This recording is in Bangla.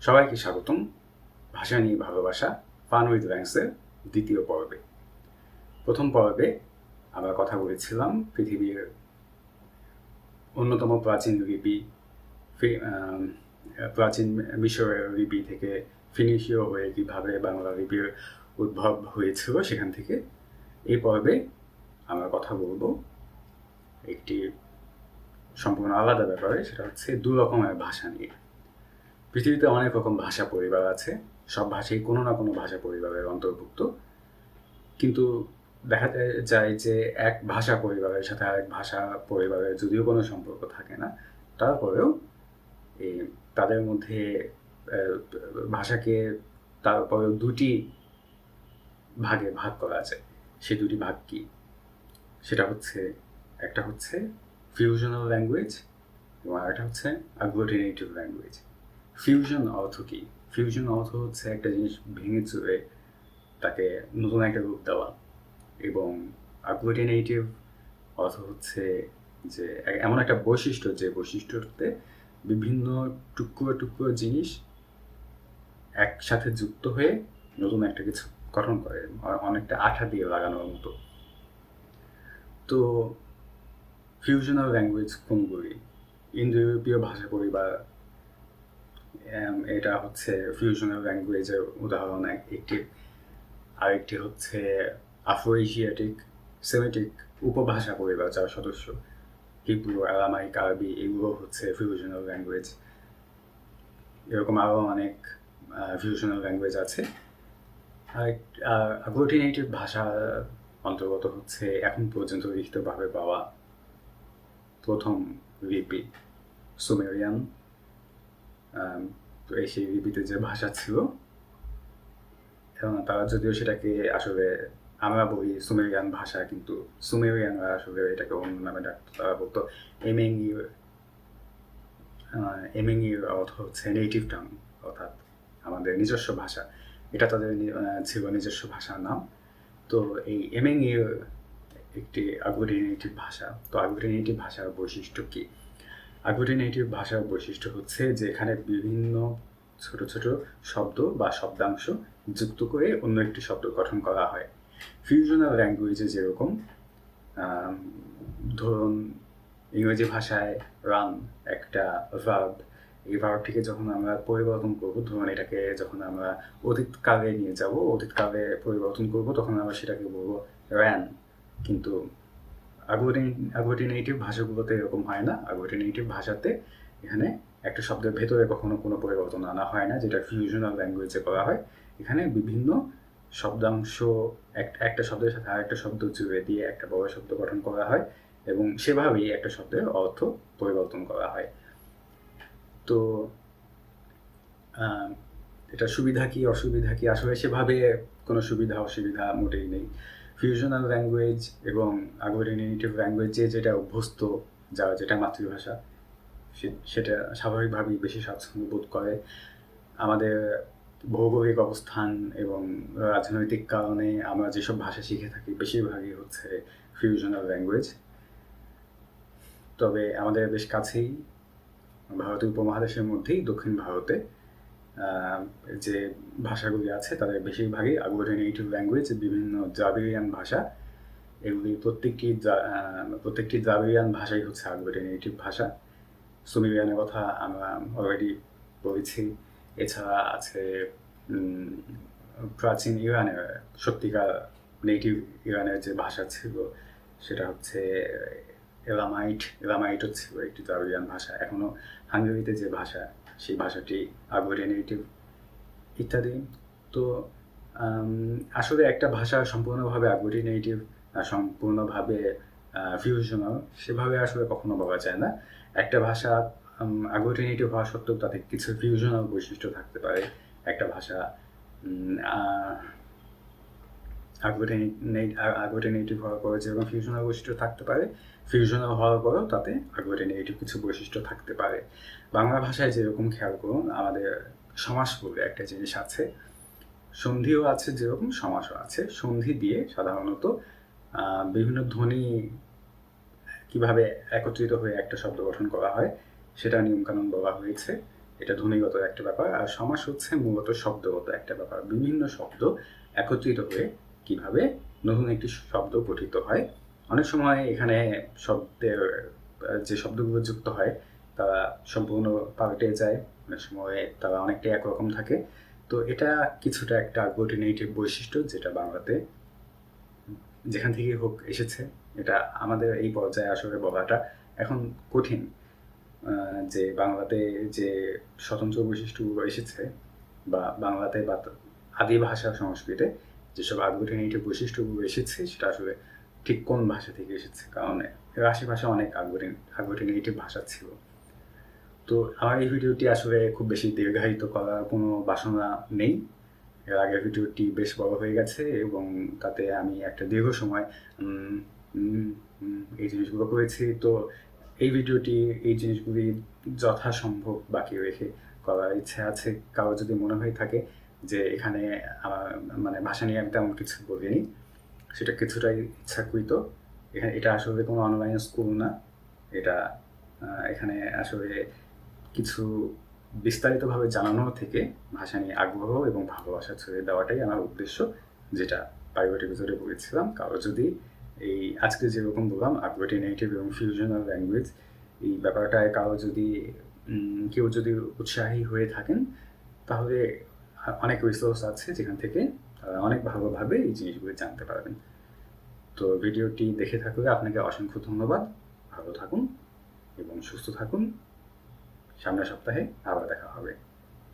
সবাইকে স্বাগতম ভাষা নিয়ে ভালোবাসা ফান উইথ র্যাঙ্কসের দ্বিতীয় পর্বে। প্রথম পর্বে আমরা কথা বলেছিলাম পৃথিবীর অন্যতম প্রাচীন লিপি প্রাচীন মিশরের লিপি থেকে ফিনিশীয় হয়ে কীভাবে বাংলা লিপির উদ্ভব হয়েছিল সেখান থেকে। এই পর্বে আমরা কথা বলবো একটি সম্পূর্ণ আলাদা ব্যাপারে, সেটা হচ্ছে দু রকমের ভাষা নিয়ে। পৃথিবীতে অনেক রকম ভাষা পরিবার আছে, সব ভাষাই কোনো না কোনো ভাষা পরিবারের অন্তর্ভুক্ত, কিন্তু দেখা যায় যে এক ভাষা পরিবারের সাথে আরেক ভাষা পরিবারের যদিও কোনো সম্পর্ক থাকে না, তারপরেও এই তাদের মধ্যে ভাষাকে তারপরেও দুটি ভাগে ভাগ করা আছে। সেই দুটি ভাগ কি? সেটা হচ্ছে, একটা হচ্ছে ফিউশনাল ল্যাঙ্গুয়েজ এবং আরেকটা হচ্ছে আগ্লুটিনেটিভ ল্যাঙ্গুয়েজ। ফিউশন অর্থ কি? ফিউশন অর্থ হচ্ছে একটা জিনিস ভেঙে চুরে তাকে নতুন একটা রূপ দেওয়া, এবং আগ্লুটিনেটিভ অর্থ হচ্ছে যে এমন একটা বৈশিষ্ট্য যে বৈশিষ্ট্যতে বিভিন্ন টুকরো টুকরো জিনিস একসাথে যুক্ত হয়ে নতুন একটা কিছু গঠন করে, অনেকটা আঠা দিয়ে লাগানোর মতো। তো ফিউশনাল ল্যাঙ্গুয়েজ কোনগুলি? ইন্দো ইউরোপীয় ভাষা পরিবার, এটা হচ্ছে ফিউশনাল ল্যাঙ্গুয়েজের উদাহরণ একটি। আরেকটি হচ্ছে আফ্রো এশিয়াটিক সেমিটিক উপভাষা পরিবার, যার সদস্য হিব্রু, আরামাইক, আরবি, এগুলো হচ্ছে ফিউশনাল ল্যাঙ্গুয়েজ। এরকম আরও অনেক ফিউশনাল ল্যাঙ্গুয়েজ আছে। আগ্লুটিনেটিভ ভাষার অন্তর্গত হচ্ছে এখন পর্যন্ত লিখিতভাবে পাওয়া প্রথম লিপি সুমেরিয়ান। সেই লিপিতে যে ভাষা ছিল, এবং তারা যদিও সেটাকে আসলে আমরা বলি সুমেরিয়ান ভাষা, কিন্তু সুমেরিয়ানরা আসলে এটাকে অন্য নামে ডাকতো। তারা বলতো এমেঙ্গির। এমেঙ্গির অর্থ হচ্ছে নেটিভ টাং, অর্থাৎ আমাদের নিজস্ব ভাষা। এটা তাদের ছিল নিজস্ব ভাষার নাম। তো এই এমেঙ্গির একটি আগ্লুটিনেটিভ ভাষা। তো আগ্লুটিনেটিভ ভাষার বৈশিষ্ট্য কি? আগ্লুটিনেটিভ ভাষার বৈশিষ্ট্য হচ্ছে যে এখানে বিভিন্ন ছোট ছোট শব্দ বা শব্দাংশ যুক্ত করে অন্য একটি শব্দ গঠন করা হয়। ফিউশনাল ল্যাঙ্গুয়েজে যেরকম, ধরুন ইংরেজি ভাষায় রান একটা ভার্ব, এই ভার্বটিকে যখন আমরা পরিবর্তন করব, ধরুন এটাকে যখন আমরা অতীতকালে নিয়ে যাব, অতীতকালে পরিবর্তন করব, তখন আমরা সেটাকে বলবো র্যান। কিন্তু আগ্লুটিনেটিভ ভাষাগুলোতে এরকম হয় না। আগ্লুটিনেটিভ ভাষাতে এখানে একটা শব্দের ভেতরে কখনো কোনো পরিবর্তন আনা হয় না, যেটা ফিউশনাল ল্যাঙ্গুয়েজে করা হয়। এখানে বিভিন্ন শব্দাংশ একটা শব্দের সাথে আরেকটা শব্দ জুড়ে দিয়ে একটা বড় শব্দ গঠন করা হয়, এবং সেভাবেই একটা শব্দের অর্থ পরিবর্তন করা হয়। তো এটা সুবিধা কি অসুবিধা কি? আসলে সেভাবে কোনো সুবিধা অসুবিধা মোটেই নেই। ফিউশনাল ল্যাঙ্গুয়েজ এবং আগ্লুটিনেটিভ ল্যাঙ্গুয়েজ যেটা অভ্যস্ত, যারা যেটা মাতৃভাষা, সেটা স্বাভাবিকভাবেই বেশি স্বাচ্ছন্দ্য বোধ করে। আমাদের ভৌগোলিক অবস্থান এবং রাজনৈতিক কারণে আমরা যেসব ভাষা শিখে থাকি বেশিরভাগই হচ্ছে ফিউশনাল ল্যাঙ্গুয়েজ। তবে আমাদের বেশ কাছেই ভারতীয় উপমহাদেশের মধ্যেই দক্ষিণ ভারতে যে ভাষাগুলি আছে তাদের বেশিরভাগই আগ্লুটিনেটিভ ল্যাঙ্গুয়েজ, বিভিন্ন দ্রাবিড়িয়ান ভাষা। এগুলি প্রত্যেকটি দ্রাবিড়িয়ান ভাষাই হচ্ছে আগ্লুটিনেটিভ ভাষা। সুমেরিয়ানের কথা আমরা অলরেডি বলেছি। এছাড়া আছে প্রাচীন ইরানের, সত্যিকার নেটিভ ইরানের যে ভাষা ছিল সেটা হচ্ছে এলামাইটও ছিল একটি দ্রাবিড়িয়ান ভাষা। এখনও হাঙ্গেরিতে যে ভাষা, সেই ভাষাটি আগ্লুটিনেটিভ ইত্যাদি। তো আসলে একটা ভাষা সম্পূর্ণভাবে আগ্লুটিনেটিভ, সম্পূর্ণভাবে ফিউশনাল সেভাবে আসলে কখনো বলা যায় না। একটা ভাষা আগ্লুটিনেটিভ হওয়া সত্ত্বেও তাতে কিছু ফিউশনাল বৈশিষ্ট্য থাকতে পারে। একটা ভাষা আগ্লুটিনেটিভ হওয়ার পরে যেরকম ফিউশনাল বৈশিষ্ট্য থাকতে পারে, ফিউশনাল হওয়ার পরেও তাতে আগ্লুটিনেটিভ কিছু বৈশিষ্ট্য থাকতে পারে। বাংলা ভাষায় যেরকম খেয়াল করুন, আমাদের সমাস বলে একটা জিনিস আছে, সন্ধিও আছে, যেরকম সমাসও আছে। সন্ধি দিয়ে সাধারণত বিভিন্ন ধ্বনি কিভাবে একত্রিত হয়ে একটা শব্দ গঠন করা হয় সেটা নিয়মকানুন বলা হয়েছে। এটা ধ্বনিগত একটা ব্যাপার, আর সমাস হচ্ছে মূলত শব্দগত একটা ব্যাপার। বিভিন্ন শব্দ একত্রিত হয়ে কিভাবে নতুন একটি শব্দ গঠিত হয়। অনেক সময় এখানে শব্দের যে শব্দগুলো যুক্ত হয় তারা সম্পূর্ণ পাল্টে যায়, অনেক সময় তারা অনেকটাই একরকম থাকে। তো এটা কিছুটা একটা আগ্লুটিনেটিভ বৈশিষ্ট্য, যেটা বাংলাতে যেখান থেকেই হোক এসেছে। এটা আমাদের এই পর্যায়ে আসলে বলাটা এখন কঠিন, যে বাংলাতে যে স্বতন্ত্র বৈশিষ্ট্যগুলো এসেছে, বা বাংলাতে বা আদি ভাষা সংস্কৃতে যেসব আগ্লুটিনেটিভ বৈশিষ্ট্যগুলো এসেছে, সেটা আসলে ঠিক কোন ভাষা থেকে এসেছে, কারণ এর আশেপাশে অনেক আগ্লুটিনেটিভ ভাষা ছিল। তো আমার এই ভিডিওটি আসলে খুব বেশি দীর্ঘায়িত করার কোনো বাসনা নেই। এর আগের ভিডিওটি বেশ বড় হয়ে গেছে এবং তাতে আমি একটা দীর্ঘ সময় এই জিনিসগুলো করেছি। তো এই ভিডিওটি এই জিনিসগুলি যথাসম্ভব বাকি রেখে করার ইচ্ছে আছে। কারো যদি মনে হয়ে থাকে যে এখানে আমার মানে ভাষা নিয়ে আমি তেমন কিছু বলিনি, সেটা কিছুটাই ইচ্ছাকৃত। এটা আসলে কোনো অনলাইন স্কুল না। এটা এখানে আসলে কিছু বিস্তারিতভাবে জানানো থেকে ভাষা নিয়ে আগ্রহ এবং ভালোবাসা ছড়িয়ে দেওয়াটাই আমার উদ্দেশ্য, যেটা প্রাইভেট এপিসোডে বলেছিলাম। কারো যদি এই আজকে যেরকম বললাম আগ্লুটিনেটিভ এবং ফিউশনাল ল্যাঙ্গুয়েজ, এই ব্যাপারটায় কারো যদি কেউ যদি উৎসাহী হয়ে থাকেন, তাহলে অনেক রিসোর্স আছে যেখান থেকে অনেক ভালোভাবে এই জিনিসগুলো জানতে পারবেন। তো ভিডিওটি দেখে থাকলে আপনাকে অসংখ্য ধন্যবাদ। ভালো থাকুন এবং সুস্থ থাকুন। সামনের সপ্তাহে আবার দেখা হবে।